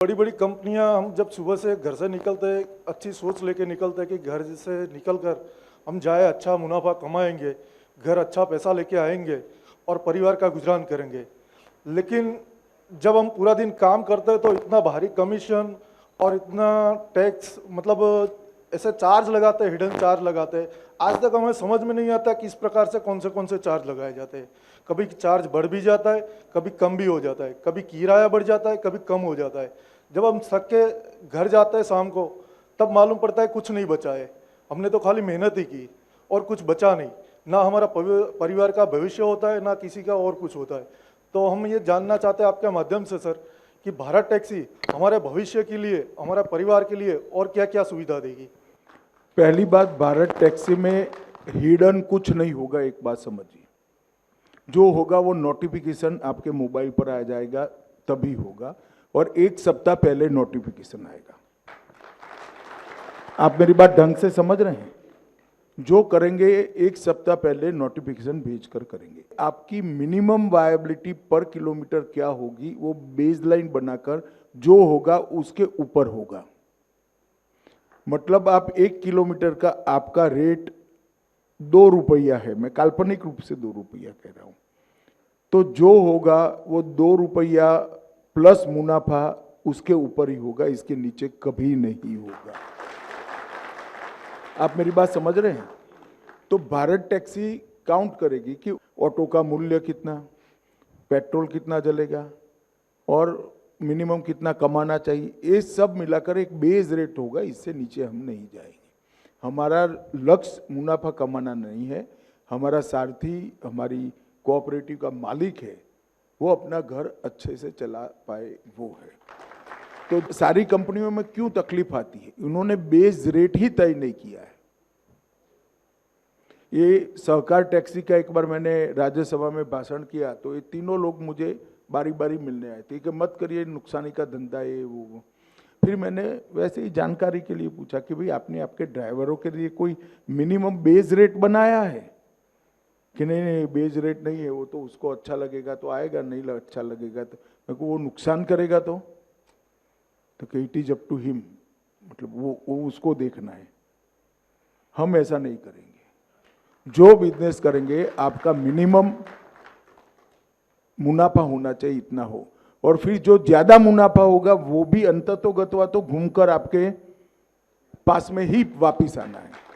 बड़ी बड़ी कंपनियां, हम जब सुबह से घर से निकलते हैं अच्छी सोच लेके निकलते हैं कि घर से निकलकर हम जाए, अच्छा मुनाफा कमाएंगे, घर अच्छा पैसा लेके आएंगे और परिवार का गुजरान करेंगे। लेकिन जब हम पूरा दिन काम करते हैं तो इतना भारी कमीशन और इतना टैक्स, मतलब ऐसे चार्ज लगाते हैं, हिडन चार्ज लगाते हैं। आज तक हमें समझ में नहीं आता किस प्रकार से कौन से चार्ज लगाए जाते हैं। कभी चार्ज बढ़ भी जाता है, कभी कम भी हो जाता है, कभी किराया बढ़ जाता है, कभी कम हो जाता है। जब हम थक के घर जाते हैं शाम को, तब मालूम पड़ता है कुछ नहीं बचा है, हमने तो खाली मेहनत ही की और कुछ बचा नहीं। ना हमारा परिवार का भविष्य होता है, ना किसी का और कुछ होता है। तो हम ये जानना चाहते हैं आपके माध्यम से सर कि भारत टैक्सी हमारे भविष्य के लिए, हमारे परिवार के लिए और क्या क्या सुविधा देगी। पहली बात, भारत टैक्सी में हिडन कुछ नहीं होगा। एक बात समझिए, जो होगा वो नोटिफिकेशन आपके मोबाइल पर आ जाएगा, तभी होगा, और एक सप्ताह पहले नोटिफिकेशन आएगा। आप मेरी बात ढंग से समझ रहे हैं? जो करेंगे एक सप्ताह पहले नोटिफिकेशन भेजकर करेंगे। आपकी मिनिमम वायबिलिटी पर किलोमीटर क्या होगी, वो बेसलाइन बनाकर जो होगा उसके ऊपर होगा। मतलब आप 1 किलोमीटर का आपका रेट 2 रुपया है, मैं काल्पनिक रूप से 2 रुपया कह रहा हूं, तो जो होगा वो 2 रुपया प्लस मुनाफा उसके ऊपर ही होगा, इसके नीचे कभी नहीं होगा। आप मेरी बात समझ रहे हैं? तो भारत टैक्सी काउंट करेगी कि ऑटो का मूल्य कितना, पेट्रोल कितना जलेगा और मिनिमम कितना कमाना चाहिए, ये सब मिलाकर एक बेस रेट होगा। इससे नीचे हम नहीं जाएंगे। हमारा लक्ष्य मुनाफा कमाना नहीं है। हमारा सारथी, हमारी कोऑपरेटिव का मालिक है, वो अपना घर अच्छे से चला पाए, वो है। तो सारी कंपनियों में क्यों तकलीफ आती है? उन्होंने बेस रेट ही तय नहीं किया है। ये सहकार टैक्सी का एक बार मैंने राज्यसभा में भाषण किया, तो ये तीनों लोग मुझे बारी बारी मिलने आए थे कि मत करिए, नुकसानी का धंधा है वो। फिर मैंने वैसे ही जानकारी के लिए पूछा कि भाई आपने आपके ड्राइवरों के लिए कोई मिनिमम बेस रेट बनाया है कि नहीं? बेस रेट नहीं है, वो तो उसको अच्छा लगेगा तो आएगा, नहीं अच्छा लगेगा तो मेरे को वो नुकसान करेगा तो it is up to him, मतलब वो उसको देखना है। हम ऐसा नहीं करेंगे। जो बिजनेस करेंगे आपका मिनिमम मुनाफा होना चाहिए, इतना हो, और फिर जो ज्यादा मुनाफा होगा वो भी अंततोगत्वा तो घूमकर आपके पास में ही वापिस आना है।